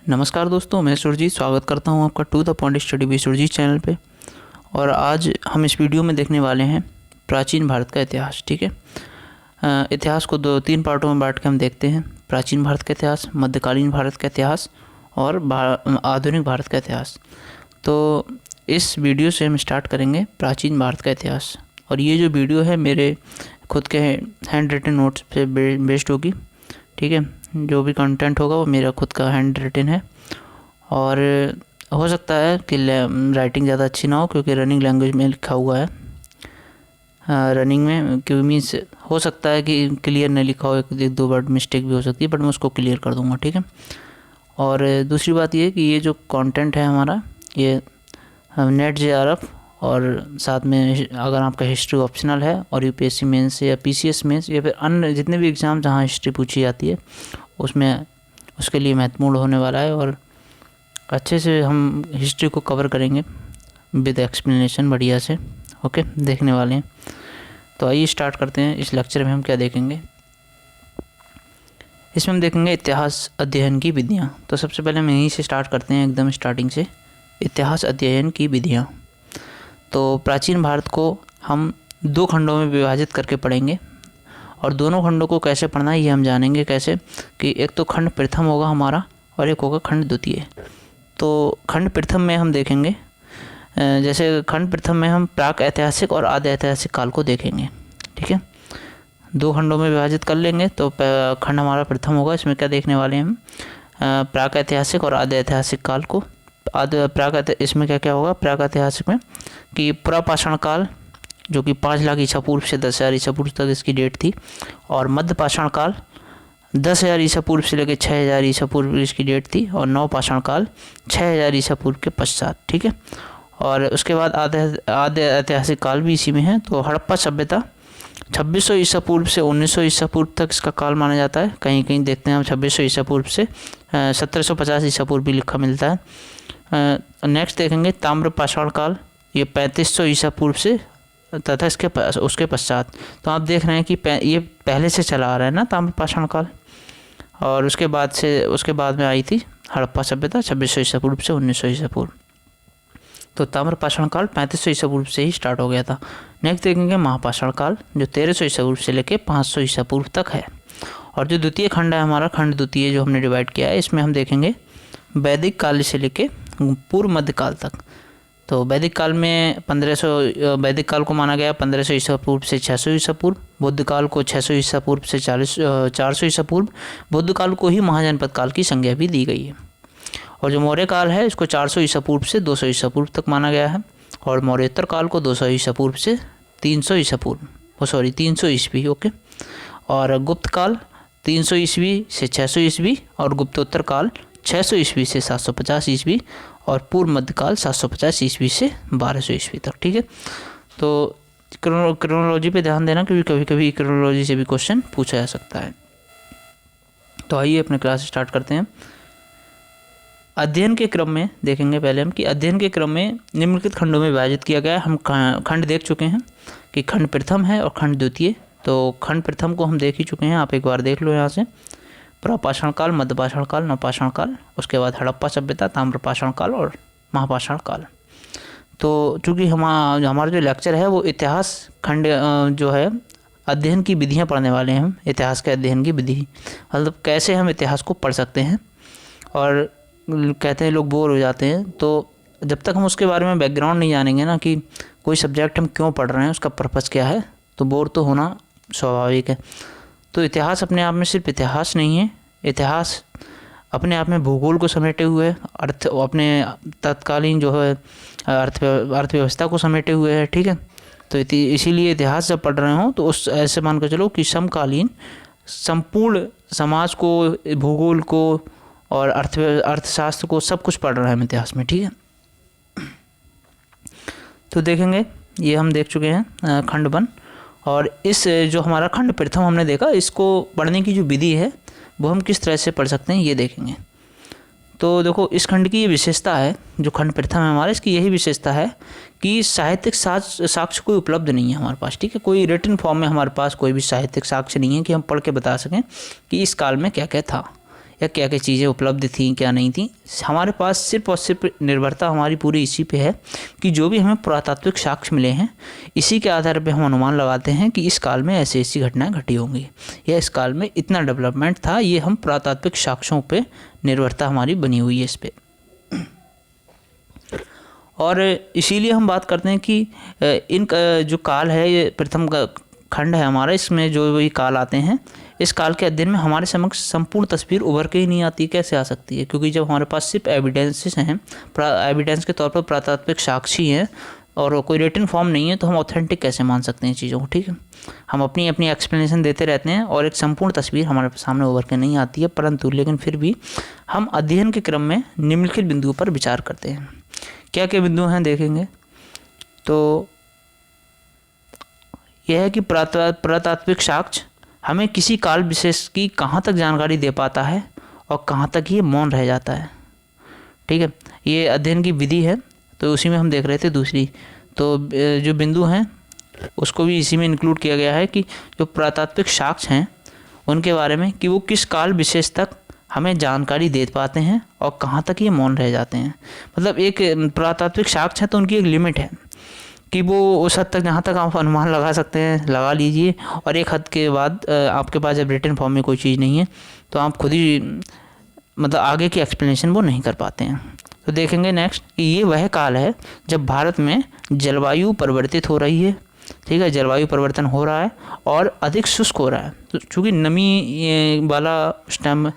नमस्कार दोस्तों, मैं सुरजीत स्वागत करता हूं आपका to the point study with Surjeet channel पे। और आज हम इस वीडियो में देखने वाले हैं प्राचीन भारत का इतिहास। ठीक है, इतिहास को तीन पार्टों में बांट के हम देखते हैं। प्राचीन भारत का इतिहास, मध्यकालीन भारत का इतिहास और आधुनिक भारत का इतिहास। तो इस वीडियो से हम स्टार्ट करेंगे प्राचीन भारत का इतिहास। और ये जो वीडियो है मेरे खुद के हैंड रिटन नोट्स पे बेस्ड होगी। ठीक है, जो भी कंटेंट होगा वो मेरा खुद का हैंड रिटन है। और हो सकता है कि राइटिंग ज़्यादा अच्छी ना हो, क्योंकि रनिंग लैंग्वेज में लिखा हुआ है। रनिंग में क्यों मीन्स हो सकता है कि क्लियर नहीं लिखा हो, एक दो वर्ड मिस्टेक भी हो सकती है, बट मैं उसको क्लियर कर दूंगा। ठीक है, और दूसरी बात ये कि ये जो कंटेंट है हमारा, ये नेट JRF और साथ में अगर आपका हिस्ट्री ऑप्शनल है और UPSC मेंस या PCS मेंस या फिर अन्य जितने भी एग्ज़ाम जहाँ हिस्ट्री पूछी जाती है उसमें उसके लिए महत्वपूर्ण होने वाला है। और अच्छे से हम हिस्ट्री को कवर करेंगे विद एक्सप्लेनेशन बढ़िया से। ओके, देखने वाले हैं। तो आइए स्टार्ट करते हैं। इस लेक्चर में हम क्या देखेंगे, इसमें हम देखेंगे इतिहास अध्ययन की विधियाँ। तो सबसे पहले हम यहीं से स्टार्ट करते हैं, एकदम स्टार्टिंग से। इतिहास अध्ययन की विधियाँ। तो प्राचीन भारत को हम दो खंडों में विभाजित करके पढ़ेंगे, और दोनों खंडों को कैसे पढ़ना है ये हम जानेंगे। कैसे कि एक तो खंड प्रथम होगा हमारा और एक होगा खंड द्वितीय। तो खंड प्रथम में हम देखेंगे, जैसे खंड प्रथम में हम प्राक ऐतिहासिक और आदि ऐतिहासिक काल को देखेंगे। ठीक है, दो खंडों में विभाजित कर लेंगे। तो खंड हमारा प्रथम होगा, इसमें क्या देखने वाले हैं हम, प्राक ऐतिहासिक और आदि ऐतिहासिक काल को। इसमें क्या क्या होगा प्राक ऐतिहासिक में कि पुरापाषाण काल, जो कि 5 लाख ईसा पूर्व से 10,000 ईसा पूर्व तक इसकी डेट थी। और मध्य पाषाण काल 10,000 ईसा पूर्व से लेकर 6,000 ईसा पूर्व इसकी डेट थी। और नवपाषाण काल 6,000 ईसा पूर्व के पश्चात। ठीक है, और उसके बाद आधे ऐतिहासिक काल भी इसी में है। तो हड़प्पा सभ्यता 2600 ईसा पूर्व से 1900 ईसा पूर्व तक इसका काल माना जाता है। कहीं कहीं देखते हैं हम 2600 ईसा पूर्व से 1750 ईसा पूर्व भी लिखा मिलता है। नेक्स्ट देखेंगे ताम्रपाषाण काल, ये 3500 ईसा पूर्व से तथा उसके पश्चात। तो आप देख रहे हैं कि ये पहले से चला आ रहा है ना ताम्रपाषाण काल। और उसके बाद में आई थी हड़प्पा सभ्यता 2600 ईसा पूर्व से 1900 ईसा पूर्व। तो ताम्रपाषाण काल 3500 ईसा पूर्व से ही स्टार्ट हो गया था। नेक्स्ट देखेंगे महापाषाण काल, जो 1300 ईसा पूर्व से लेकर 500 ईसा पूर्व तक है। और जो द्वितीय खंड है हमारा, खंड द्वितीय जो हमने डिवाइड किया है, इसमें हम देखेंगे वैदिक काल से लेके पूर्व मध्य काल तक। तो वैदिक काल में 1500 वैदिक काल को माना गया 1500 ईसा पूर्व से 600 ईसा पूर्व। बुद्ध काल को 600 ईसा पूर्व से 400 ईसा पूर्व। बुद्ध काल को ही महाजनपद काल की संज्ञा भी दी गई है। और जो मौर्य काल है इसको 400 ईसा पूर्व से 200 ईसा पूर्व तक माना गया है। और मौर्योत्तर काल को 200 ईसा पूर्व से 300 ईसा पूर्व 300 ईस्वी। ओके, और गुप्त काल 300 ईस्वी से 600 ईस्वी। और गुप्तोत्तर काल 600 ईस्वी से 750 ईस्वी। और पूर्व मध्यकाल 750 ईस्वी से 1200 ईस्वी तक। ठीक है, तो क्रोनोलॉजी पे ध्यान देना, क्योंकि कभी कभी क्रोनोलॉजी से भी क्वेश्चन पूछा जा सकता है। तो आइए अपने क्लास स्टार्ट करते हैं। अध्ययन के क्रम में देखेंगे पहले हम कि अध्ययन के क्रम में निम्नलिखित खंडों में विभाजित किया गया है। हम खंड देख चुके हैं कि खंड प्रथम है और खंड द्वितीय। तो खंड प्रथम को हम देख ही चुके हैं, आप एक बार देख लो यहाँ से। पुरापाषाण काल, मध्यपाषाण काल, नवपाषाण काल, उसके बाद हड़प्पा सभ्यता, ताम्रपाषाण काल और महापाषाण काल। तो चूँकि हमारा जो लेक्चर है वो इतिहास खंड जो है अध्ययन की विधियाँ पढ़ने वाले हैं हम। इतिहास के अध्ययन की विधि मतलब कैसे हम इतिहास को पढ़ सकते हैं। और कहते हैं लोग बोर हो जाते हैं, तो जब तक हम उसके बारे में बैकग्राउंड नहीं जानेंगे ना कि कोई सब्जेक्ट हम क्यों पढ़ रहे हैं, उसका पर्पज़ क्या है, तो बोर तो होना स्वाभाविक है। तो इतिहास अपने आप में सिर्फ इतिहास नहीं है। इतिहास अपने आप में भूगोल को समेटे हुए है, अपने तत्कालीन जो है अर्थव्यवस्था को समेटे हुए है। ठीक है, तो इसीलिए इतिहास जब पढ़ रहे हो तो उस ऐसे मान कर चलो कि समकालीन संपूर्ण समाज को, भूगोल को और अर्थशास्त्र को सब कुछ पढ़ रहे हैं हम इतिहास में। ठीक है, तो देखेंगे ये हम देख चुके हैं खंड 1। और इस जो हमारा खंड प्रथम हमने देखा, इसको पढ़ने की जो विधि है वो हम किस तरह से पढ़ सकते हैं ये देखेंगे। तो देखो, इस खंड की ये विशेषता है, जो खंड प्रथम है हमारा, इसकी यही विशेषता है कि साहित्यिक साक्ष्य कोई उपलब्ध नहीं है हमारे पास। ठीक है, कोई रिटन फॉर्म में हमारे पास कोई भी साहित्यिक साक्ष्य नहीं है कि हम पढ़ के बता सकें कि इस काल में क्या क्या था। या क्या क्या चीज़ें उपलब्ध थी क्या नहीं थी। हमारे पास सिर्फ और सिर्फ निर्भरता हमारी पूरी इसी पे है कि जो भी हमें पुरातात्विक साक्ष्य मिले हैं इसी के आधार पे हम अनुमान लगाते हैं कि इस काल में ऐसी ऐसी घटनाएं घटी होंगी या इस काल में इतना डेवलपमेंट था। ये हम पुरातात्विक साक्ष्यों पे निर्भरता हमारी बनी हुई है इस पर। और इसीलिए हम बात करते हैं कि इन जो काल है ये प्रथम खंड है हमारा, इसमें जो भी काल आते हैं इस काल के अध्ययन में हमारे समक्ष संपूर्ण तस्वीर उभर के ही नहीं आती। कैसे आ सकती है? क्योंकि जब हमारे पास सिर्फ एविडेंसेस हैं, एविडेंस के तौर पर पुरातात्विक साक्षी हैं और कोई रिटन फॉर्म नहीं है, तो हम ऑथेंटिक कैसे मान सकते हैं चीज़ों को? ठीक है, हम अपनी अपनी एक्सप्लेनेशन देते रहते हैं और एक संपूर्ण तस्वीर हमारे सामने उभर के नहीं आती है। परंतु लेकिन फिर भी हम अध्ययन के क्रम में निम्नलिखित बिंदुओं पर विचार करते हैं। क्या क्या बिंदु हैं देखेंगे तो यह है कि पुरातात्विक साक्ष्य हमें किसी काल विशेष की कहाँ तक जानकारी दे पाता है और कहाँ तक ये मौन रह जाता है। ठीक है, ये अध्ययन की विधि है, तो उसी में हम देख रहे थे दूसरी। तो जो बिंदु हैं उसको भी इसी में इंक्लूड किया गया है कि जो पुरातात्विक साक्ष्य हैं उनके बारे में कि वो किस काल विशेष तक हमें जानकारी दे पाते हैं और कहाँ तक ये मौन रह जाते हैं। मतलब एक पुरातात्विक साक्ष्य है तो उनकी एक लिमिट है कि वो उस हद तक जहाँ तक आप अनुमान लगा सकते हैं लगा लीजिए, और एक हद के बाद आपके पास जब रिटन फॉर्म में कोई चीज़ नहीं है तो आप खुद ही मतलब आगे की एक्सप्लेनेशन वो नहीं कर पाते हैं। तो देखेंगे नेक्स्ट कि ये वह काल है जब भारत में जलवायु परिवर्तित हो रही है। ठीक है, जलवायु परिवर्तन हो रहा है और अधिक शुष्क हो रहा है। तो चूँकि नमी वाला उस टाइम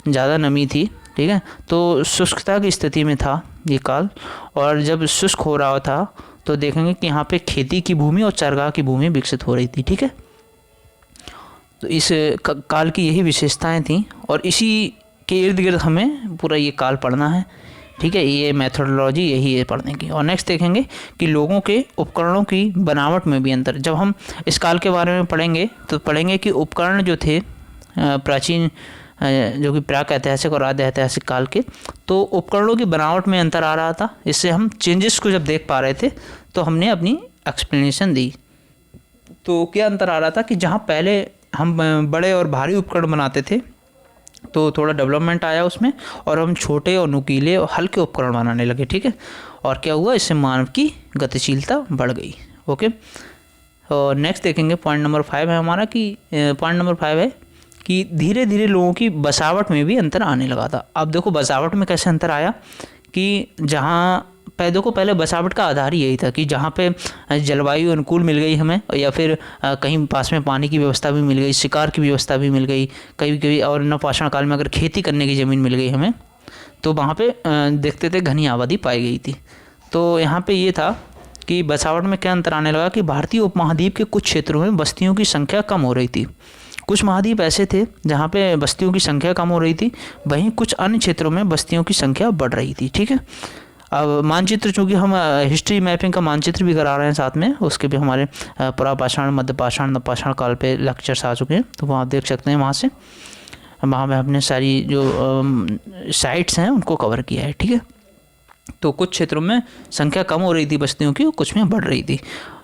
ज़्यादा नमी थी, ठीक है, तो शुष्कता की स्थिति में था ये काल। और जब शुष्क हो रहा था तो देखेंगे कि यहाँ पे खेती की भूमि और चरगाह की भूमि विकसित हो रही थी। ठीक है, तो इस काल की यही विशेषताएं थी और इसी के इर्द गिर्द हमें पूरा ये काल पढ़ना है। ठीक है, ये मेथोडोलॉजी यही है पढ़ने की। और नेक्स्ट देखेंगे कि लोगों के उपकरणों की बनावट में भी अंतर। जब हम इस काल के बारे में पढ़ेंगे तो पढ़ेंगे कि उपकरण जो थे प्राचीन जो कि प्राक ऐतिहासिक और आद्य ऐतिहासिक काल के, तो उपकरणों की बनावट में अंतर आ रहा था। इससे हम चेंजेस को जब देख पा रहे थे तो हमने अपनी एक्सप्लेनेशन दी। तो क्या अंतर आ रहा था कि जहाँ पहले हम बड़े और भारी उपकरण बनाते थे तो थोड़ा डेवलपमेंट आया उसमें और हम छोटे और नुकीले और हल्के उपकरण बनाने लगे। ठीक है, और क्या हुआ, इससे मानव की गतिशीलता बढ़ गई। ओके, और नेक्स्ट देखेंगे पॉइंट नंबर 5 है हमारा कि पॉइंट नंबर 5 है कि धीरे धीरे लोगों की बसावट में भी अंतर आने लगा था। अब देखो बसावट में कैसे अंतर आया कि जहाँ देखो पहले बसावट का आधार ही यही था कि जहाँ पे जलवायु अनुकूल मिल गई हमें या फिर कहीं पास में पानी की व्यवस्था भी मिल गई, शिकार की व्यवस्था भी मिल गई, कभी कभी और नवपाषाण काल में अगर खेती करने की ज़मीन मिल गई हमें, तो वहाँ पे देखते थे घनी आबादी पाई गई थी। तो यहाँ पे ये था कि बसावट में क्या अंतर आने लगा कि भारतीय उपमहाद्वीप के कुछ क्षेत्रों में बस्तियों की संख्या कम हो रही थी। कुछ महाद्वीप ऐसे थे जहाँ पे बस्तियों की संख्या कम हो रही थी, वहीं कुछ अन्य क्षेत्रों में बस्तियों की संख्या बढ़ रही थी। ठीक है, अब मानचित्र, चूँकि हम हिस्ट्री मैपिंग का मानचित्र भी करा रहे हैं साथ में, उसके भी हमारे पुरापाषाण, मध्यपाषाण, नवपाषाण काल पे लेक्चर्स आ चुके हैं, तो वहाँ आप देख सकते हैं। वहाँ से वहाँ में हमने सारी जो साइट्स हैं उनको कवर किया है। ठीक है, तो कुछ क्षेत्रों में संख्या कम हो रही थी बस्तियों की और कुछ में बढ़ रही थी।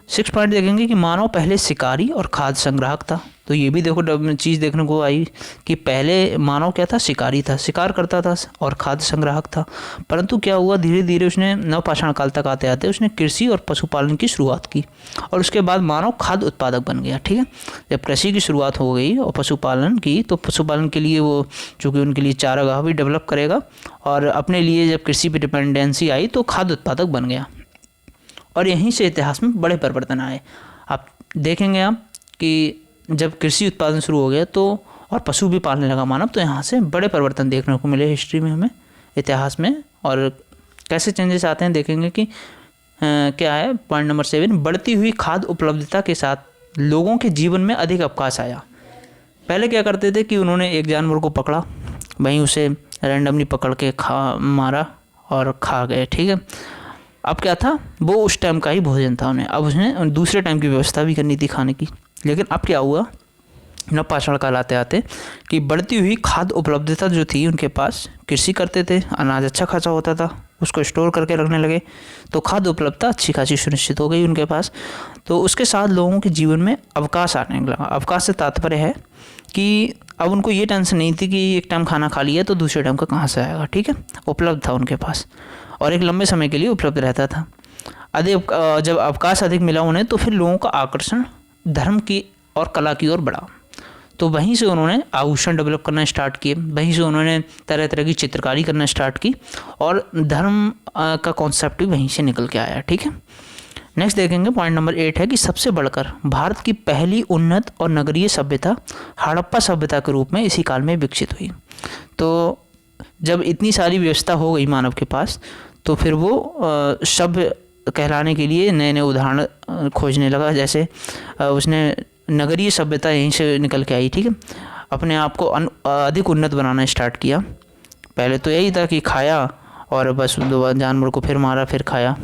6 पॉइंट देखेंगे कि मानव पहले शिकारी और खाद्य संग्राहक था। तो ये भी देखो चीज़ देखने को आई कि पहले मानव क्या था, शिकारी था, शिकार करता था और खाद्य संग्राहक था। परंतु क्या हुआ, धीरे धीरे उसने नवपाषाण काल तक आते आते उसने कृषि और पशुपालन की शुरुआत की और उसके बाद मानव खाद्य उत्पादक बन गया। ठीक है, जब कृषि की शुरुआत हो गई और पशुपालन की, तो पशुपालन के लिए वो चूँकि उनके लिए चारागाह भी डेवलप करेगा और अपने लिए जब कृषि पर डिपेंडेंसी आई तो खाद्य उत्पादक बन गया और यहीं से इतिहास में बड़े परिवर्तन आए। आप देखेंगे आप कि जब कृषि उत्पादन शुरू हो गया तो और पशु भी पालने लगा मानव, तो यहाँ से बड़े परिवर्तन देखने को मिले हिस्ट्री में हमें, इतिहास में। और कैसे चेंजेस आते हैं देखेंगे कि क्या है पॉइंट नंबर 7, बढ़ती हुई खाद्य उपलब्धता के साथ लोगों के जीवन में अधिक अवकाश आया। पहले क्या करते थे कि उन्होंने एक जानवर को पकड़ा, वहीं उसे रैंडमली पकड़ के मारा और खा गए। ठीक है, अब क्या था, वो उस टाइम का ही भोजन था उन्हें, अब उसने दूसरे टाइम की व्यवस्था भी करनी थी खाने की। लेकिन अब क्या हुआ, नवपाषाण काल आते आते कि बढ़ती हुई खाद्य उपलब्धता जो थी उनके पास, कृषि करते थे, अनाज अच्छा खासा होता था, उसको स्टोर करके रखने लगे, तो खाद्य उपलब्धता अच्छी खासी सुनिश्चित हो गई उनके पास। तो उसके साथ लोगों के जीवन में अवकाश आने लगा। अवकाश से तात्पर्य है कि अब उनको ये टेंशन नहीं थी कि एक टाइम खाना खा लिया तो दूसरे टाइम का कहाँ से आएगा, ठीक है, उपलब्ध था उनके पास और एक लंबे समय के लिए उपलब्ध रहता था। अधिक जब अवकाश अधिक मिला उन्हें तो फिर लोगों का आकर्षण धर्म की और कला की ओर बढ़ा। तो वहीं से उन्होंने आभूषण डेवलप करना स्टार्ट किए, वहीं से उन्होंने तरह तरह की चित्रकारी करना स्टार्ट की और धर्म का कॉन्सेप्ट भी वहीं से निकल के आया, ठीक है। नेक्स्ट देखेंगे पॉइंट नंबर 8 है कि सबसे बढ़कर भारत की पहली उन्नत और नगरीय सभ्यता हड़प्पा सभ्यता के रूप में इसी काल में विकसित हुई। तो जब इतनी सारी व्यवस्था हो गई मानव के पास तो फिर वो सभ्य कहलाने के लिए नए नए उदाहरण खोजने लगा। जैसे उसने नगरीय सभ्यता यहीं से निकल के आई, ठीक है, अपने आप को अधिक उन्नत बनाना स्टार्ट किया। पहले तो यही था कि खाया और बस दो जानवर को फिर मारा फिर खाया,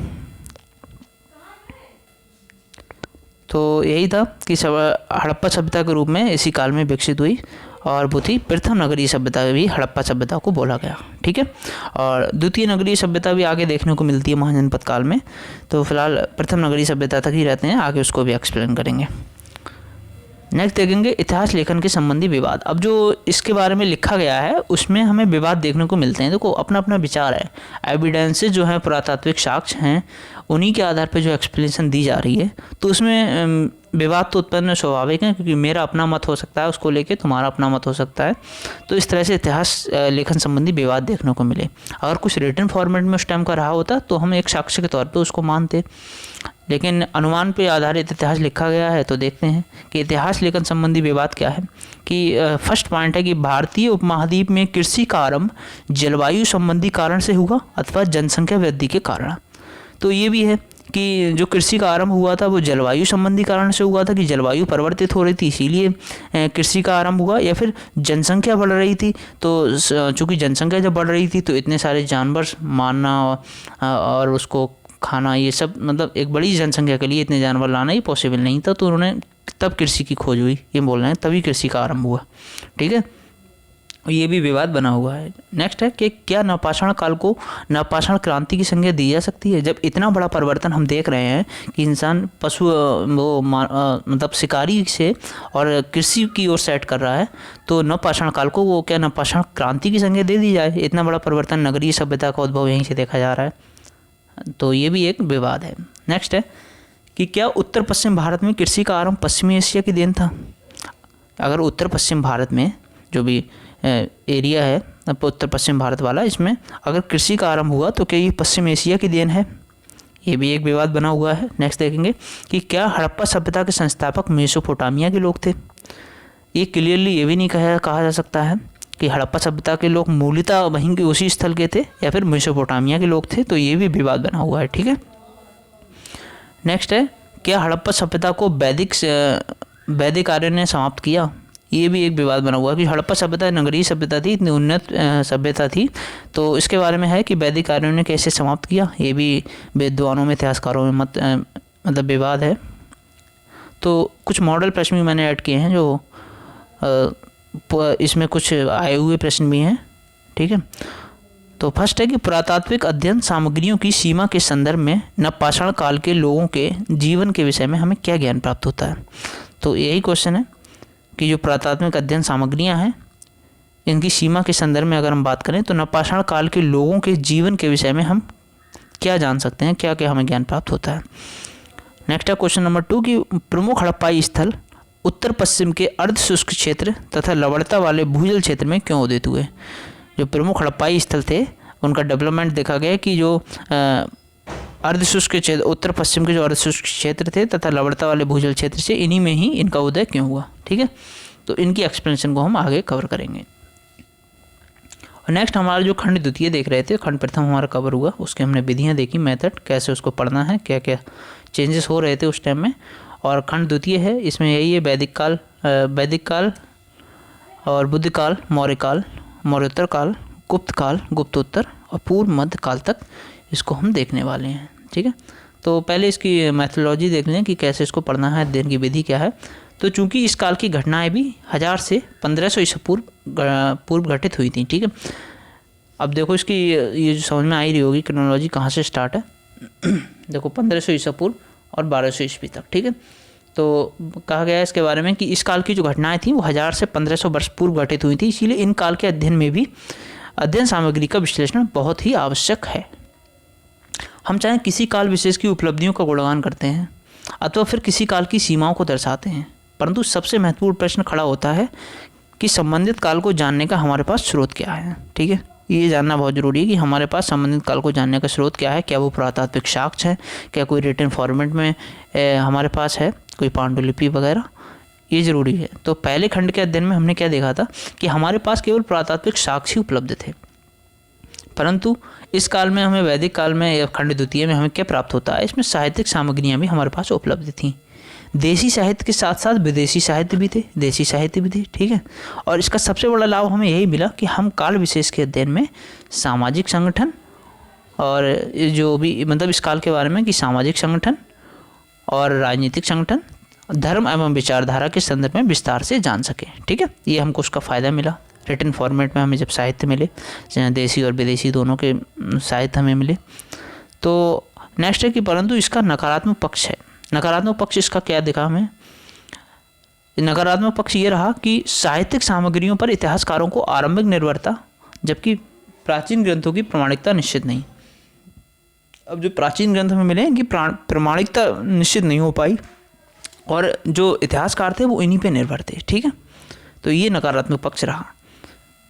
तो यही था कि हड़प्पा सभ्यता के रूप में इसी काल में विकसित हुई और वो थी प्रथम नगरीय सभ्यता भी हड़प्पा सभ्यता को बोला गया, ठीक है। और द्वितीय नगरीय सभ्यता भी आगे देखने को मिलती है महाजनपद काल में, तो फिलहाल प्रथम नगरीय सभ्यता तक ही रहते हैं, आगे उसको भी एक्सप्लेन करेंगे। नेक्स्ट देखेंगे इतिहास लेखन के संबंधी विवाद। अब जो इसके बारे में लिखा गया है उसमें हमें विवाद देखने को मिलते हैं। देखो अपना अपना विचार है, एविडेंसेस जो हैं पुरातात्विक साक्ष्य हैं उन्हीं के आधार पर जो एक्सप्लेनेशन दी जा रही है, तो उसमें विवाद तो उत्पन्न स्वाभाविक है क्योंकि मेरा अपना मत हो सकता है उसको लेके, तुम्हारा अपना मत हो सकता है। तो इस तरह से इतिहास लेखन संबंधी विवाद देखने को मिले। अगर कुछ रिटन फॉर्मेट में उस टाइम का रहा होता तो हम एक साक्ष्य के तौर पे उसको मानते, लेकिन अनुमान पे आधारित इतिहास लिखा गया है। तो देखते हैं कि इतिहास लेखन संबंधी विवाद क्या है। कि फर्स्ट पॉइंट है कि भारतीय उपमहाद्वीप में कृषि का आरंभ जलवायु संबंधी कारण से हुआ अथवा जनसंख्या वृद्धि के कारण। तो ये भी है कि जो कृषि का आरंभ हुआ था वो जलवायु संबंधी कारण से हुआ था कि जलवायु परिवर्तित हो रही थी इसीलिए कृषि का आरंभ हुआ, या फिर जनसंख्या बढ़ रही थी। तो चूँकि जनसंख्या जब बढ़ रही थी तो इतने सारे जानवर मारना और उसको खाना, ये सब मतलब एक बड़ी जनसंख्या के लिए इतने जानवर लाना ही पॉसिबल नहीं था, तो उन्होंने तब कृषि की खोज हुई, ये बोल रहे हैं, तभी कृषि का आरंभ हुआ, ठीक है। ये भी विवाद बना हुआ है। नेक्स्ट है कि क्या नवपाषाण काल को नवपाषाण क्रांति की संज्ञा दी जा सकती है। जब इतना बड़ा परिवर्तन हम देख रहे हैं कि इंसान पशु मतलब शिकारी से और कृषि की ओर सेट कर रहा है, तो नवपाषाण काल को वो क्या नवपाषाण क्रांति की संज्ञा दे दी जाए। इतना बड़ा परिवर्तन, नगरीय सभ्यता का उद्भव यहीं से देखा जा रहा है, तो ये भी एक विवाद है। नेक्स्ट है कि क्या उत्तर पश्चिम भारत में कृषि का आरंभ पश्चिमी एशिया की देन था। अगर उत्तर पश्चिम भारत में जो भी एरिया है उत्तर पश्चिम भारत वाला, इसमें अगर कृषि का आरंभ हुआ तो क्या ये पश्चिम एशिया की देन है, ये भी एक विवाद बना हुआ है। नेक्स्ट देखेंगे कि क्या हड़प्पा सभ्यता के संस्थापक मेसोपोटामिया के लोग थे। ये क्लियरली ये भी नहीं कहा जा सकता है कि हड़प्पा सभ्यता के लोग मूलतः वहीं के उसी स्थल के थे या फिर मेसोपोटामिया के लोग थे, तो ये भी विवाद बना हुआ है, ठीक है। नेक्स्ट है क्या हड़प्पा सभ्यता को वैदिक आर्य ने समाप्त किया। ये भी एक विवाद बना हुआ है कि हड़प्पा सभ्यता नगरीय सभ्यता थी, इतनी उन्नत सभ्यता थी, तो इसके बारे में है कि वैदिक आर्यों ने कैसे समाप्त किया। ये भी विद्वानों में इतिहासकारों में मतलब विवाद है। तो कुछ मॉडल प्रश्न भी मैंने ऐड किए हैं, जो इसमें कुछ आए हुए प्रश्न भी हैं, ठीक है। तो फर्स्ट है कि पुरातात्विक अध्ययन सामग्रियों की सीमा के संदर्भ में नवपाषाण काल के लोगों के जीवन के विषय में हमें क्या ज्ञान प्राप्त होता है। तो यही क्वेश्चन है कि जो पुरातात्विक अध्ययन सामग्रियां हैं इनकी सीमा के संदर्भ में अगर हम बात करें तो नवपाषाण काल के लोगों के जीवन के विषय में हम क्या जान सकते हैं, क्या क्या हमें ज्ञान प्राप्त होता है। नेक्स्ट है क्वेश्चन नंबर 2 कि प्रमुख हड़प्पाई स्थल उत्तर पश्चिम के अर्ध शुष्क क्षेत्र तथा लवणता वाले भूजल क्षेत्र में क्यों उदित हुए। जो प्रमुख हड़प्पाई स्थल थे उनका डेवलपमेंट देखा गया कि जो अर्ध शुष्क क्षेत्र उत्तर पश्चिम के जो अर्ध शुष्क क्षेत्र थे तथा लवणता वाले भूजल क्षेत्र से इन्हीं में ही इनका उदय क्यों हुआ, ठीक है। तो इनकी एक्सप्लेनेशन को हम आगे कवर करेंगे। और नेक्स्ट हमारा जो खंड द्वितीय देख रहे थे, खंड प्रथम हमारा कवर हुआ, उसके हमने विधियाँ देखी, मेथड कैसे उसको पढ़ना है, क्या क्या चेंजेस हो रहे थे उस टाइम में। और खंड द्वितीय है, इसमें यही है वैदिक काल और बुद्ध काल, मौर्य काल, मौर्योत्तर काल, गुप्त काल, गुप्तोत्तर और पूर्व मध्य काल तक इसको हम देखने वाले हैं, ठीक है। तो पहले इसकी मैथोलॉजी देख लें कि कैसे इसको पढ़ना है, अध्ययन की विधि क्या है। तो चूंकि इस काल की घटनाएं भी 1000 से 1500 ईसा पूर्व घटित हुई थी, ठीक है। अब देखो इसकी ये जो समझ में आ ही रही होगी क्रोनोलॉजी कहाँ से स्टार्ट है। देखो 1500 ईसा पूर्व और 1200 ईस्वी तक, ठीक है। तो कहा गया है इसके बारे में कि इस काल की जो घटनाएं थी वो 1000 से 1500 वर्ष पूर्व घटित हुई थी, इसीलिए इन काल के अध्ययन में भी अध्ययन सामग्री का विश्लेषण बहुत ही आवश्यक है। हम चाहे किसी काल विशेष की उपलब्धियों का गुणगान करते हैं अथवा फिर किसी काल की सीमाओं को दर्शाते हैं, परंतु सबसे महत्वपूर्ण प्रश्न खड़ा होता है कि संबंधित काल को जानने का हमारे पास स्रोत क्या है, ठीक है। ये जानना बहुत ज़रूरी है कि हमारे पास संबंधित काल को जानने का स्रोत क्या है। क्या वो पुरातात्विक साक्ष्य है, क्या कोई रिटन फॉर्मेट में हमारे पास है, कोई पांडुलिपि वगैरह, ये ज़रूरी है। तो पहले खंड के अध्ययन में हमने क्या देखा था कि हमारे पास केवल पुरातात्विक साक्ष्य उपलब्ध थे, परंतु इस काल में हमें वैदिक काल में या खंड द्वितीय में हमें क्या प्राप्त होता है, इसमें साहित्यिक सामग्रियाँ भी हमारे पास उपलब्ध थीं। देसी साहित्य के साथ साथ विदेशी साहित्य भी थे, देसी साहित्य भी थे, ठीक है। और इसका सबसे बड़ा लाभ हमें यही मिला कि हम काल विशेष के अध्ययन में सामाजिक संगठन और जो भी मतलब इस काल के बारे में कि सामाजिक संगठन और राजनीतिक संगठन, धर्म एवं विचारधारा के संदर्भ में विस्तार से जान सकें, ठीक है। ये हमको उसका फ़ायदा मिला। रिटन फॉर्मेट में हमें जब साहित्य मिले, देसी और विदेशी दोनों के साहित्य हमें मिले। तो नेक्स्ट है कि परंतु इसका नकारात्मक पक्ष है। नकारात्मक पक्ष इसका क्या दिखा हमें? नकारात्मक पक्ष ये रहा कि साहित्यिक सामग्रियों पर इतिहासकारों को आरंभिक निर्भरता, जबकि प्राचीन ग्रंथों की प्रामाणिकता निश्चित नहीं। अब जो प्राचीन ग्रंथ हमें मिले इनकी प्रामाणिकता निश्चित नहीं हो पाई और जो इतिहासकार थे वो इन्हीं पे निर्भर थे, ठीक है। तो ये नकारात्मक पक्ष रहा।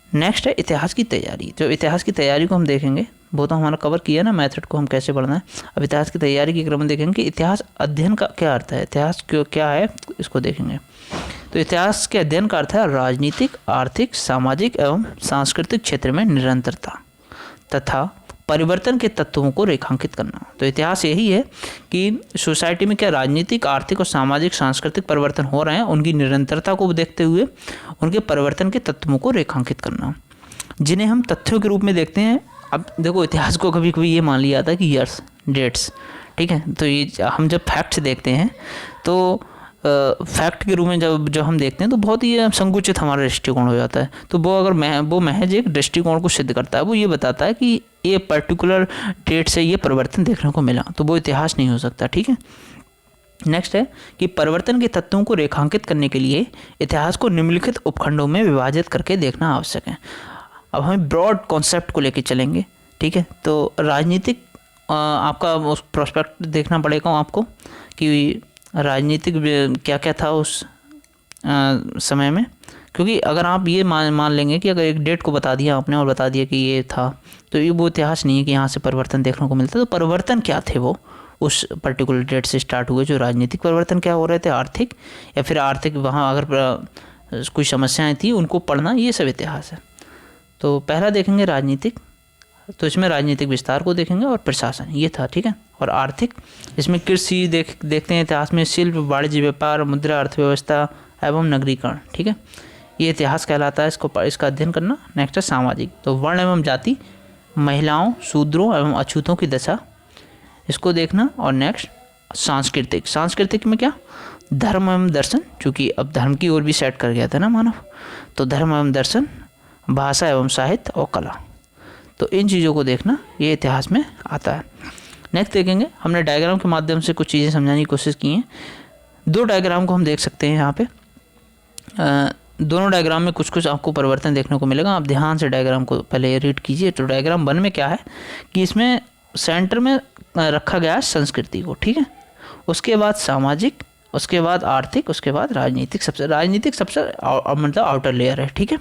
नेक्स्ट है इतिहास की तैयारी। जो इतिहास की तैयारी को हम देखेंगे, वो तो हमारा कवर किया ना, मेथड को हम कैसे पढ़ना है। अब इतिहास की तैयारी के क्रम में देखेंगे कि इतिहास अध्ययन का क्या अर्थ है, इतिहास क्या है, इसको देखेंगे। तो इतिहास के अध्ययन का अर्थ है राजनीतिक, आर्थिक, सामाजिक एवं सांस्कृतिक क्षेत्र में निरंतरता तथा परिवर्तन के तत्वों को रेखांकित करना। तो इतिहास यही है कि सोसाइटी में क्या राजनीतिक, आर्थिक और सामाजिक सांस्कृतिक परिवर्तन हो रहे हैं, उनकी निरंतरता को देखते हुए उनके परिवर्तन के तत्वों को रेखांकित करना, जिन्हें हम तथ्यों के रूप में देखते हैं। अब देखो इतिहास को कभी कभी ये मान लिया जाता है कि ईयर्स, डेट्स, ठीक है। तो ये हम जब फैक्ट्स देखते हैं तो फैक्ट के रूप में जब हम देखते हैं तो बहुत ही संकुचित हमारा दृष्टिकोण हो जाता है। तो वो अगर वो महज एक दृष्टिकोण को सिद्ध करता है, वो ये बताता है कि ये पर्टिकुलर डेट से ये परिवर्तन देखने को मिला, तो वो इतिहास नहीं हो सकता, ठीक है। नेक्स्ट है कि परिवर्तन के तत्वों को रेखांकित करने के लिए इतिहास को निम्नलिखित उपखंडों में विभाजित करके देखना आवश्यक है। अब हम ब्रॉड कॉन्सेप्ट को लेके चलेंगे, ठीक है। तो राजनीतिक आपका उस प्रोस्पेक्ट देखना पड़ेगा आपको कि राजनीतिक क्या क्या था उस समय में, क्योंकि अगर आप ये मान लेंगे कि अगर एक डेट को बता दिया आपने और बता दिया कि ये था, तो ये वो इतिहास नहीं है कि यहाँ से परिवर्तन देखने को मिलता है। तो परिवर्तन क्या थे वो उस पर्टिकुलर डेट से स्टार्ट हुए, जो राजनीतिक परिवर्तन क्या हो रहे थे, आर्थिक, या फिर आर्थिक वहाँ अगर कोई समस्याएं थी उनको पढ़ना, ये सब इतिहास है। तो पहला देखेंगे राजनीतिक, तो इसमें राजनीतिक विस्तार को देखेंगे और प्रशासन, ये था, ठीक है। और आर्थिक, इसमें कृषि देखते हैं इतिहास में, शिल्प, वाणिज्य, व्यापार, मुद्रा, अर्थव्यवस्था एवं नगरीकरण, ठीक है। ये इतिहास कहलाता है, इसका अध्ययन करना। नेक्स्ट है सामाजिक, तो वर्ण एवं जाति, महिलाओं, शूद्रों एवं अछूतों की दशा, इसको देखना। और नेक्स्ट सांस्कृतिक, सांस्कृतिक में क्या, धर्म एवं दर्शन, चूँकि अब धर्म की ओर भी सेट कर गया था ना मानव, तो धर्म एवं दर्शन, भाषा एवं साहित्य और कला, तो इन चीज़ों को देखना, ये इतिहास में आता है। नेक्स्ट देखेंगे, हमने डायग्राम के माध्यम से कुछ चीज़ें समझाने की कोशिश की हैं। दो डायग्राम को हम देख सकते हैं यहाँ पे। दोनों डायग्राम में कुछ कुछ आपको परिवर्तन देखने को मिलेगा। आप ध्यान से डायग्राम को पहले रीड कीजिए। तो डायग्राम 1 में क्या है कि इसमें सेंटर में रखा गया है संस्कृति को, ठीक है। उसके बाद सामाजिक, उसके बाद आर्थिक, उसके बाद राजनीतिक। राजनीतिक सबसे मतलब आउटर लेयर है, ठीक है।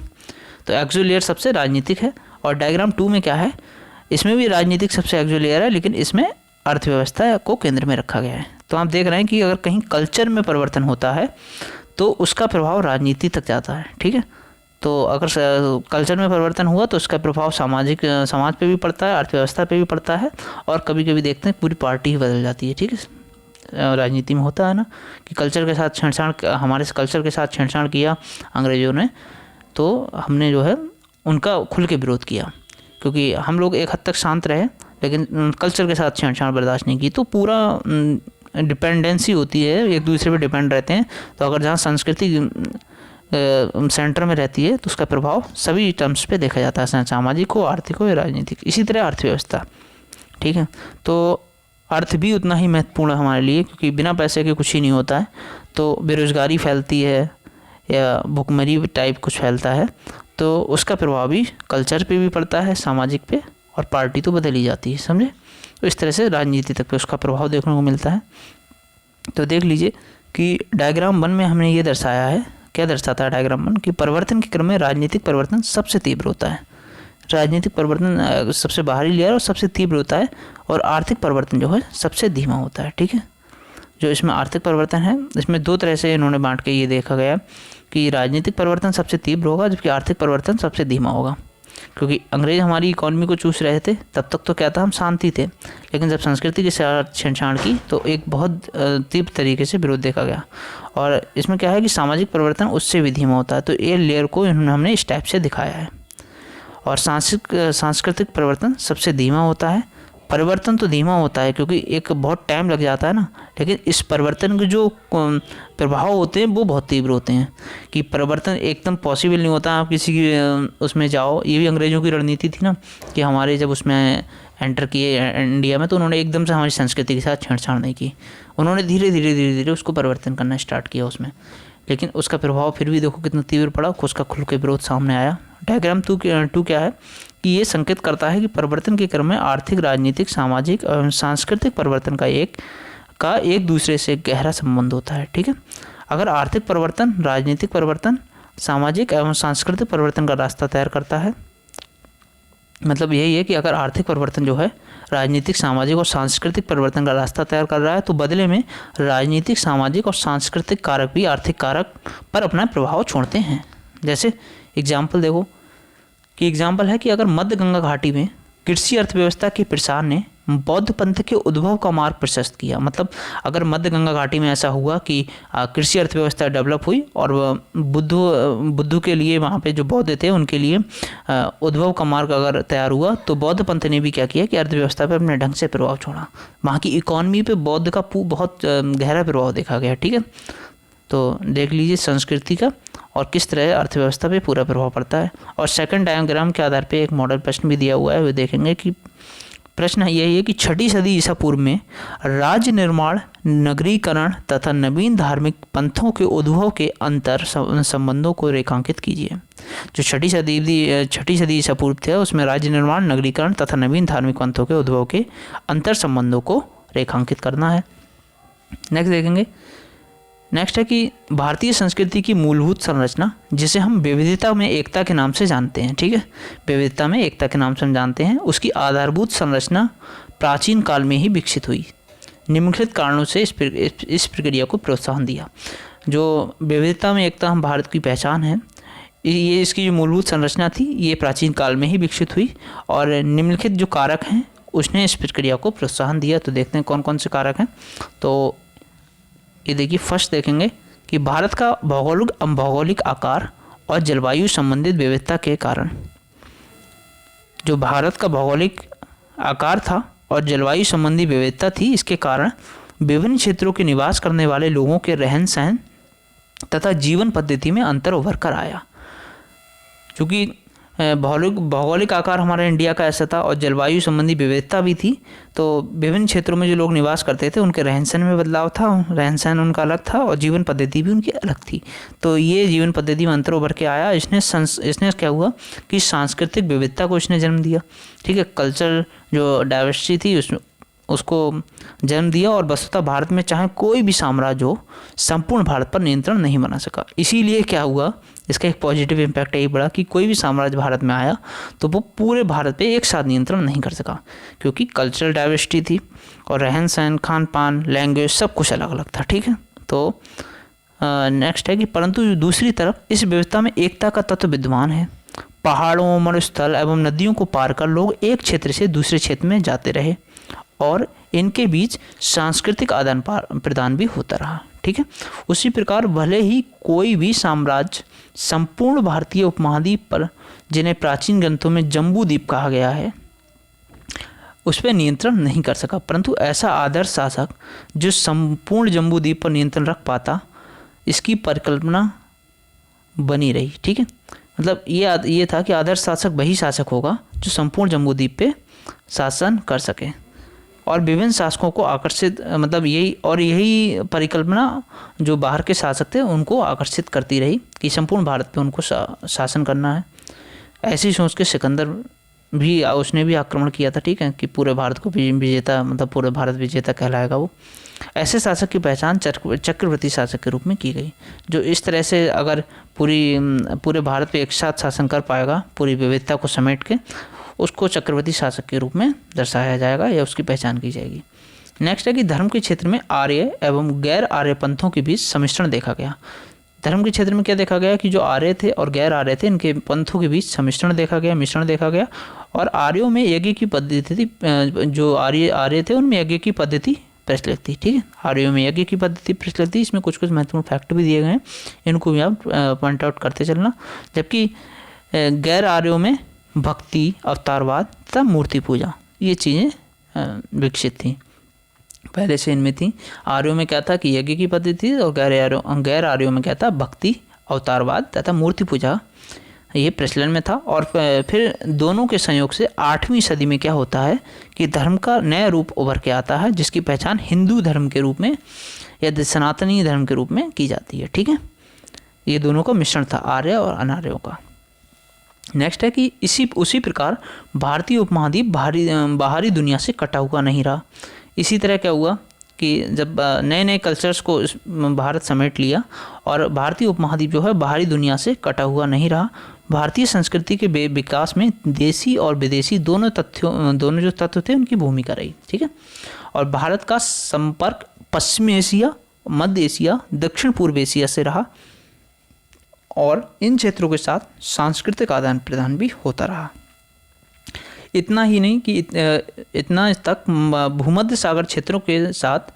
तो एक्सो लेयर सबसे राजनीतिक है। और डायग्राम 2 में क्या है, इसमें भी राजनीतिक सबसे एक्सो लेयर है, लेकिन इसमें अर्थव्यवस्था को केंद्र में रखा गया है। तो आप देख रहे हैं कि अगर कहीं कल्चर में परिवर्तन होता है तो उसका प्रभाव राजनीति तक जाता है, ठीक है। तो अगर कल्चर में परिवर्तन हुआ तो उसका प्रभाव समाज पे भी पड़ता है, अर्थव्यवस्था पे भी पड़ता है, और कभी कभी देखते हैं पूरी पार्टी ही बदल जाती है, ठीक है। राजनीति में होता है ना कि कल्चर के साथ छेड़छाड़, हमारे कल्चर के साथ छेड़छाड़ किया अंग्रेज़ों ने, तो हमने जो है उनका खुल के विरोध किया, क्योंकि हम लोग एक हद तक शांत रहे लेकिन कल्चर के साथ छेड़छाड़ बर्दाश्त नहीं की। तो पूरा डिपेंडेंसी होती है, एक दूसरे पे डिपेंड रहते हैं। तो अगर जहाँ संस्कृति सेंटर में रहती है तो उसका प्रभाव सभी टर्म्स पे देखा जाता है, सामाजिक हो, आर्थिक हो या राजनीतिक। इसी तरह अर्थव्यवस्था, ठीक है। तो अर्थ भी उतना ही महत्वपूर्ण है हमारे लिए, क्योंकि बिना पैसे के कुछ ही नहीं होता है। तो बेरोज़गारी फैलती है या भुखमरी टाइप कुछ फैलता है तो उसका प्रभाव भी कल्चर पे भी पड़ता है, सामाजिक पे, और पार्टी तो बदल ही जाती है, समझे। तो इस तरह से राजनीति तक पे उसका प्रभाव देखने को मिलता है। तो देख लीजिए कि डायग्राम 1 में हमने ये दर्शाया है, क्या दर्शाता है डायग्राम 1, कि परिवर्तन के क्रम में राजनीतिक परिवर्तन सबसे तीव्र होता है। राजनीतिक परिवर्तन सबसे बाहरी लेयर और सबसे तीव्र होता है, और आर्थिक परिवर्तन जो है सबसे धीमा होता है, ठीक है। जो इसमें आर्थिक परिवर्तन है, इसमें 2 तरह से इन्होंने बांट के ये देखा गया कि राजनीतिक परिवर्तन सबसे तीव्र होगा जबकि आर्थिक परिवर्तन सबसे धीमा होगा। क्योंकि अंग्रेज हमारी इकॉनमी को चूस रहे थे, तब तक तो क्या था, हम शांति थे, लेकिन जब संस्कृति की छेड़छाड़ की तो एक बहुत तीव्र तरीके से विरोध देखा गया। और इसमें क्या है कि सामाजिक परिवर्तन उससे भी धीमा होता है। तो ये लेयर को हमने इस टाइप से दिखाया है। और सांस्कृतिक परिवर्तन सबसे धीमा होता है। परिवर्तन तो धीमा होता है क्योंकि एक बहुत टाइम लग जाता है ना, लेकिन इस परिवर्तन के जो प्रभाव होते हैं वो बहुत तीव्र होते हैं। कि परिवर्तन एकदम पॉसिबल नहीं होता, आप किसी की उसमें जाओ। ये भी अंग्रेज़ों की रणनीति थी ना, कि हमारे जब उसमें एंटर किए इंडिया में तो उन्होंने एकदम से हमारी संस्कृति के साथ छेड़छाड़ नहीं की। उन्होंने धीरे धीरे उसको परिवर्तन करना स्टार्ट किया उसमें, लेकिन उसका प्रभाव फिर भी देखो कितना तीव्र पड़ा, उसका खुल के विरोध सामने आया। डायग्राम 2 क्या है कि ये संकेत करता है कि परिवर्तन के क्रम में आर्थिक, राजनीतिक, सामाजिक एवं सांस्कृतिक परिवर्तन का एक दूसरे से गहरा संबंध होता है, ठीक है। अगर आर्थिक परिवर्तन, राजनीतिक परिवर्तन, सामाजिक एवं सांस्कृतिक परिवर्तन का रास्ता तैयार करता है, मतलब यही है कि अगर आर्थिक परिवर्तन जो है राजनीतिक, सामाजिक और सांस्कृतिक परिवर्तन का रास्ता तैयार कर रहा है तो बदले में राजनीतिक, सामाजिक और सांस्कृतिक कारक भी आर्थिक कारक पर अपना प्रभाव छोड़ते हैं। जैसे एग्जाम्पल देखो कि एग्जाम्पल है कि अगर मध्य गंगा घाटी में कृषि अर्थव्यवस्था के प्रसार ने बौद्ध पंथ के उद्भव का मार्ग प्रशस्त किया। मतलब अगर मध्य गंगा घाटी में ऐसा हुआ कि कृषि अर्थव्यवस्था डेवलप हुई और बुद्ध के लिए, वहाँ पे जो बौद्ध थे उनके लिए उद्भव का मार्ग अगर तैयार हुआ, तो बौद्ध पंथ ने भी क्या किया कि अर्थव्यवस्था पर अपने ढंग से प्रभाव छोड़ा। वहाँ की इकॉनमी पे बौद्ध का बहुत गहरा प्रभाव देखा गया, ठीक है। तो देख लीजिए संस्कृति का और किस तरह अर्थव्यवस्था पे पूरा प्रभाव पड़ता है। और सेकंड डायग्राम के आधार पे एक मॉडल प्रश्न भी दिया हुआ है, वो देखेंगे कि प्रश्न यही है कि 6ठी सदी ईसा पूर्व में राज्य निर्माण, नगरीकरण तथा नवीन धार्मिक पंथों के उद्भव के अंतर संबंधों को रेखांकित कीजिए। जो 6ठी सदी ईसा पूर्व थे उसमें राज्य निर्माण, नगरीकरण तथा नवीन धार्मिक पंथों के उद्भव के अंतर संबंधों को रेखांकित करना है। नेक्स्ट देखेंगे, नेक्स्ट है कि भारतीय संस्कृति की मूलभूत संरचना, जिसे हम विविधता में एकता के नाम से जानते हैं, ठीक है, विविधता में एकता के नाम से हम जानते हैं, उसकी आधारभूत संरचना प्राचीन काल में ही विकसित हुई। निम्नलिखित कारणों से इस प्रक्रिया को प्रोत्साहन दिया। जो विविधता में एकता हम भारत की पहचान है, ये इसकी जो मूलभूत संरचना थी ये प्राचीन काल में ही विकसित हुई, और निम्नलिखित जो कारक हैं उसने इस प्रक्रिया को प्रोत्साहन दिया। तो देखते हैं कौन कौन से कारक हैं। तो ये देखिए, फर्स्ट देखेंगे कि भारत का भौगोलिक आकार और जलवायु संबंधित विविधता के कारण, जो भारत का भौगोलिक आकार था और जलवायु संबंधी विविधता थी, इसके कारण विभिन्न क्षेत्रों के निवास करने वाले लोगों के रहन सहन तथा जीवन पद्धति में अंतर उभर कर आया। क्योंकि भौगोलिक आकार हमारे इंडिया का ऐसा था और जलवायु संबंधी विविधता भी थी, तो विभिन्न क्षेत्रों में जो लोग निवास करते थे उनके रहन सहन में बदलाव था, रहन सहन उनका अलग था और जीवन पद्धति भी उनकी अलग थी। तो ये जीवन पद्धति में अंतर उभर के आया। इसने क्या हुआ कि सांस्कृतिक विविधता को इसने जन्म दिया, ठीक है, कल्चर जो डाइवर्सिटी थी उसको जन्म दिया। और वस्तुतः भारत में चाहे कोई भी साम्राज्य हो, संपूर्ण भारत पर नियंत्रण नहीं बना सका। इसीलिए क्या हुआ, इसका एक पॉजिटिव इम्पैक्ट यही पड़ा कि कोई भी साम्राज्य भारत में आया तो वो पूरे भारत पे एक साथ नियंत्रण नहीं कर सका, क्योंकि कल्चरल डाइवर्सिटी थी और रहन सहन, खान पान, लैंग्वेज सब कुछ अलग अलग था, ठीक है। तो नेक्स्ट है कि परंतु दूसरी तरफ इस व्यवस्था में एकता का तत्व विद्यमान है। पहाड़ों, मरुस्थल एवं नदियों को पार कर लोग एक क्षेत्र से दूसरे क्षेत्र में जाते रहे और इनके बीच सांस्कृतिक आदान प्रदान भी होता रहा, ठीक है। उसी प्रकार भले ही कोई भी साम्राज्य संपूर्ण भारतीय उपमहाद्वीप पर, जिन्हें प्राचीन ग्रंथों में जम्बू द्वीप कहा गया है, उस पर नियंत्रण नहीं कर सका, परंतु ऐसा आदर्श शासक जो संपूर्ण जम्बू द्वीप पर नियंत्रण रख पाता, इसकी परिकल्पना बनी रही। ठीक है, मतलब ये था कि आदर्श शासक वही शासक होगा जो संपूर्ण जम्बूद्वीप पे शासन कर सके और विभिन्न शासकों को आकर्षित, मतलब यही परिकल्पना जो बाहर के शासक थे उनको आकर्षित करती रही कि संपूर्ण भारत पे उनको शासन करना है। ऐसी सोच के सिकंदर भी, उसने भी आक्रमण किया था। ठीक है, कि पूरे भारत को विजेता, मतलब पूरे भारत विजेता कहलाएगा वो। ऐसे शासक की पहचान चक्रवर्ती शासक के रूप में की गई, जो इस तरह से अगर पूरे भारत पे एक साथ शासन कर पाएगा, पूरी विविधता को समेट के, उसको चक्रवर्ती शासक के रूप में दर्शाया जाएगा या उसकी पहचान की जाएगी। नेक्स्ट है कि धर्म के क्षेत्र में आर्य एवं गैर आर्य पंथों के बीच सम्मिश्रण देखा गया। धर्म के क्षेत्र में क्या देखा गया कि जो आर्य थे और गैर आर्य थे, इनके पंथों के बीच सम्मिश्रण देखा गया, मिश्रण देखा गया। और आर्यों में यज्ञ की पद्धति थी, जो आर्य थे उनमें यज्ञ की पद्धति प्रचलित थी। ठीक है, आर्यों में यज्ञ की पद्धति प्रचलित थी। इसमें कुछ महत्वपूर्ण फैक्ट भी दिए गए हैं, इनको भी आप पॉइंट आउट करते चलना। जबकि गैर आर्यों में भक्ति, अवतारवाद तथा मूर्ति पूजा, ये चीज़ें विकसित थी, पहले से इनमें थी। आर्यों में क्या था कि यज्ञ की पद्धति थी और गैर आर्यों में क्या था, भक्ति, अवतारवाद तथा मूर्ति पूजा, ये प्रचलन में था। और फिर दोनों के संयोग से 8वीं सदी में क्या होता है कि धर्म का नया रूप उभर के आता है, जिसकी पहचान हिंदू धर्म के रूप में या सनातनी धर्म के रूप में की जाती है। ठीक है, ये दोनों का मिश्रण था, आर्य और अनार्यों का। नेक्स्ट है कि उसी प्रकार भारतीय उपमहाद्वीप बाहरी दुनिया से कटा हुआ नहीं रहा। इसी तरह क्या हुआ कि जब नए नए कल्चर्स को भारत समेट लिया और भारतीय उपमहाद्वीप जो है बाहरी दुनिया से कटा हुआ नहीं रहा। भारतीय संस्कृति के विकास में देसी और विदेशी दोनों जो तत्व थे उनकी भूमिका रही। ठीक है, और भारत का संपर्क पश्चिम एशिया, मध्य एशिया, दक्षिण पूर्व एशिया से रहा और इन क्षेत्रों के साथ सांस्कृतिक आदान प्रदान भी होता रहा। इतना ही नहीं कि इतना तक भूमध्य सागर क्षेत्रों के साथ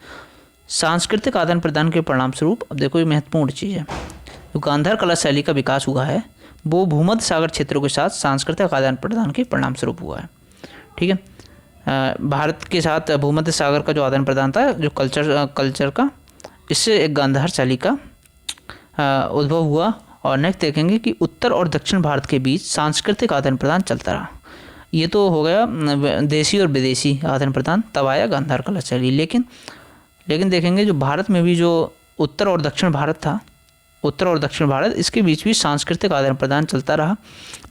सांस्कृतिक आदान प्रदान के परिणाम स्वरूप, अब देखो ये महत्वपूर्ण चीज़ है, जो गांधार कला शैली का विकास हुआ है वो भूमध्य सागर क्षेत्रों के साथ सांस्कृतिक आदान प्रदान के परिणाम स्वरूप हुआ है। ठीक है, भारत के साथ भूमध्य सागर का जो आदान प्रदान था, जो कल्चर का, इससे एक गांधार शैली का उद्भव हुआ। और नेक्स्ट देखेंगे कि उत्तर और दक्षिण भारत के बीच सांस्कृतिक आदान प्रदान चलता रहा। ये तो हो गया देशी और विदेशी आदान प्रदान, तब आया गांधार कला शैली। लेकिन देखेंगे जो भारत में भी जो उत्तर और दक्षिण भारत था, उत्तर और दक्षिण भारत, इसके बीच भी सांस्कृतिक आदान प्रदान चलता रहा।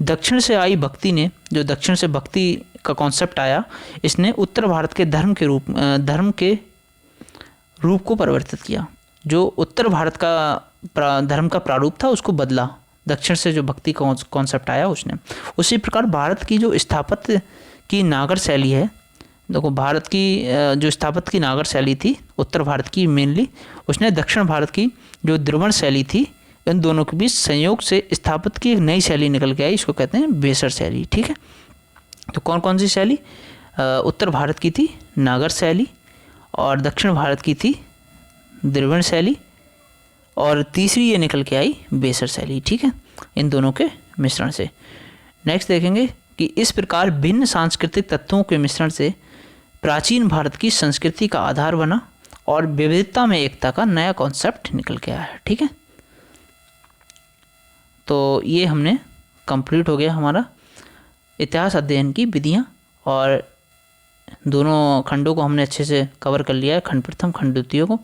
दक्षिण से आई भक्ति ने, जो दक्षिण से भक्ति का कॉन्सेप्ट आया, इसने उत्तर भारत के धर्म के रूप को परिवर्तित किया। जो उत्तर भारत का धर्म का प्रारूप था उसको बदला, दक्षिण से जो भक्ति कॉन्सेप्ट आया उसने। उसी प्रकार भारत की जो स्थापत्य की नागर शैली है, देखो भारत की जो स्थापत्य की नागर शैली थी उत्तर भारत की मेनली, उसने दक्षिण भारत की जो द्रविड़ शैली थी, इन दोनों के बीच संयोग से स्थापत्य की एक नई शैली निकल के आई, इसको कहते हैं बेसर शैली। ठीक है, तो कौन कौन सी शैली? उत्तर भारत की थी नागर शैली, और दक्षिण भारत की थी द्रविड़ शैली, और तीसरी ये निकल के आई बेसर शैली। ठीक है, इन दोनों के मिश्रण से। नेक्स्ट देखेंगे कि इस प्रकार भिन्न सांस्कृतिक तत्वों के मिश्रण से प्राचीन भारत की संस्कृति का आधार बना और विविधता में एकता का नया कॉन्सेप्ट निकल के आया है। ठीक है, तो ये हमने कंप्लीट हो गया हमारा इतिहास अध्ययन की विधियाँ, और दोनों खंडों को हमने अच्छे से कवर कर लिया है, खंड प्रथम खंड द्वितीय को।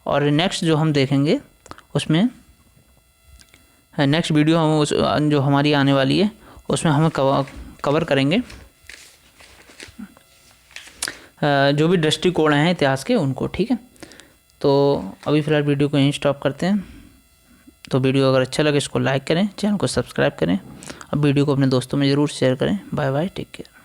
और नेक्स्ट जो हम देखेंगे उसमें नेक्स्ट वीडियो हम जो हमारी आने वाली है उसमें हम कवर करेंगे जो भी दृष्टिकोण हैं इतिहास के उनको। ठीक है, तो अभी फ़िलहाल वीडियो को यहीं स्टॉप करते हैं। तो वीडियो अगर अच्छा लगे इसको लाइक करें, चैनल को सब्सक्राइब करें, और वीडियो को अपने दोस्तों में ज़रूर शेयर करें। Bye bye, take care.